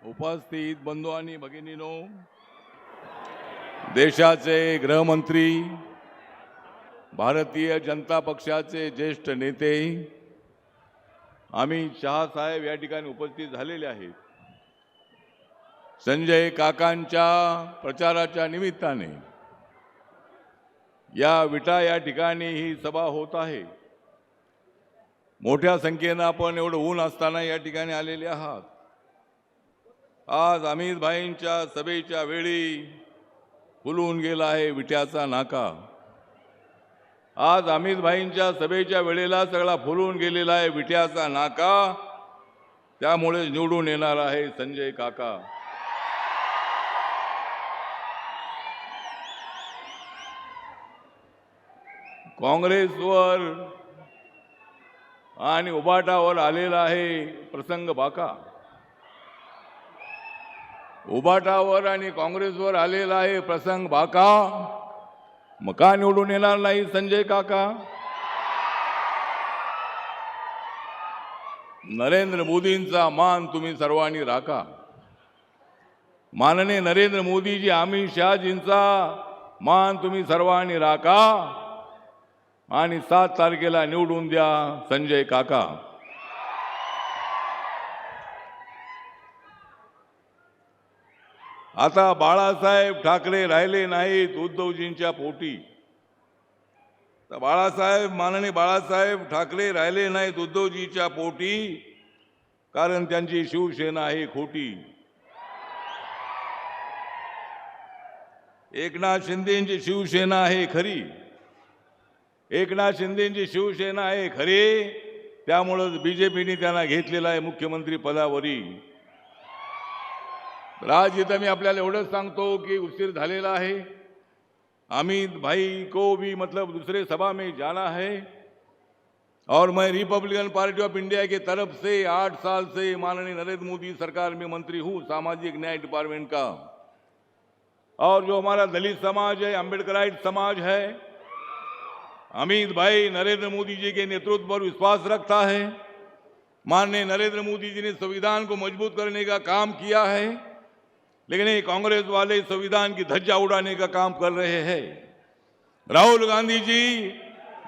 उपस्थित बंधू आणि भगिनीनो, देशाचे गृहमंत्री, भारतीय जनता पक्षाचे ज्येष्ठ नेते अमित शहा साहेब या ठिकाणी उपस्थित झालेले आहेत. संजय काकांच्या प्रचाराच्या निमित्ताने या विटा या ठिकाणी ही सभा होत आहे. मोठ्या संख्येने आपण एवढं ऊन असताना या ठिकाणी आलेले आहात. आज अमित भाईंच्या सभेच्या वेळी फुलून गेला आहे विट्याचा नाका. आज अमित भाईंच्या सभेच्या वेळेला सगळा फुलून गेलेला आहे विट्याचा नाका. त्यामुळे निवडून येणार आहे संजय काका. काँग्रेसवर आणि उबाटावर आलेला आहे प्रसंग बाका. उबाटावर आणि काँग्रेसवर आलेला आहे प्रसंग बाका. मग का निवडून येणार नाही संजय काका? नरेंद्र मोदींचा मान तुम्ही सर्वांनी राखा. माननीय नरेंद्र मोदीजी, अमित शहाजींचा मान तुम्ही सर्वांनी राखा आणि 7 तारखेला निवडून द्या संजय काका. आता बाळासाहेब ठाकरे राहिले नाहीत उद्धवजींच्या पोटी. तर माननीय बाळासाहेब ठाकरे राहिले नाहीत उद्धवजीच्या पोटी, कारण त्यांची शिवसेना आहे खोटी. एकनाथ शिंदेची शिवसेना आहे खरी. एकनाथ शिंदेची शिवसेना आहे खरी. त्यामुळं बीजेपीने त्यांना घेतलेला आहे मुख्यमंत्री पदावरी. आज इथं मी आपल्याला एवढंच सांगतो कि उशीर झालेला है. अमित भाई को भी मतलब दूसरे सभा में जाना है और मैं रिपब्लिकन पार्टी ऑफ इंडिया के तरफ से 8 साल से माननीय नरेंद्र मोदी सरकार में मंत्री हूँ सामाजिक न्याय डिपार्टमेंट का. और जो हमारा दलित समाज है, अम्बेडकराइट समाज है, अमित भाई नरेंद्र मोदी जी के नेतृत्व पर विश्वास रखता है. माननीय नरेंद्र मोदी जी ने संविधान को मजबूत करने का काम किया है, लेकिन ये कांग्रेस वाले संविधान की धज्जा उड़ाने का काम कर रहे हैं. राहुल गांधी जी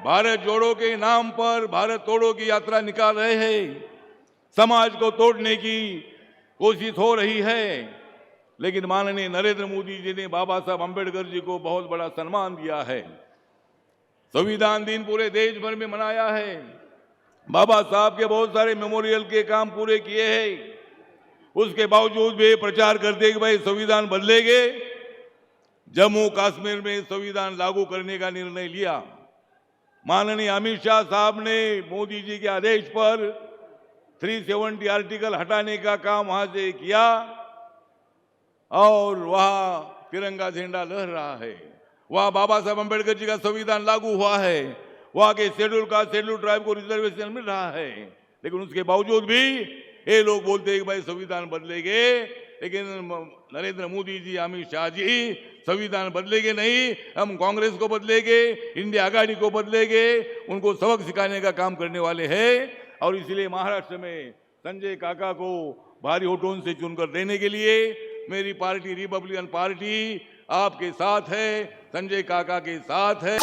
भारत जोड़ो के नाम पर भारत तोड़ो की यात्रा निकाल रहे हैं. समाज को तोड़ने की कोशिश हो रही है, लेकिन माननीय नरेंद्र मोदी जी ने बाबा साहब अम्बेडकर जी को बहुत बड़ा सम्मान दिया है. संविधान दिन पूरे देश भर में मनाया है. बाबा साहब के बहुत सारे मेमोरियल के काम पूरे किए हैं. उसके बावजूद भी प्रचार करते कि भाई संविधान बदलेंगे. जम्मू कश्मीर में संविधान लागू करने का निर्णय लिया. माननीय अमित शाह साहब ने मोदी जी के आदेश पर 370 आर्टिकल हटाने का काम वहां से किया और वहां तिरंगा झंडा लहर रहा है. वहां बाबा साहब अम्बेडकर जी का संविधान लागू हुआ है. वहां के शेड्यूल कास्ट शेड्यूल ट्राइब को रिजर्वेशन मिल रहा है. लेकिन उसके बावजूद भी ये लोग बोलते हैं कि भाई संविधान बदलेंगे, लेकिन नरेंद्र मोदी जी, अमित शाह जी संविधान बदलेंगे नहीं. हम कांग्रेस को बदलेंगे, इंडिया आघाड़ी को बदलेंगे. उनको सबक सिखाने का काम करने वाले हैं. और इसलिए महाराष्ट्र में संजय काका को भारी वोटों से चुनकर देने के लिए मेरी पार्टी रिपब्लिकन पार्टी आपके साथ है, संजय काका के साथ है.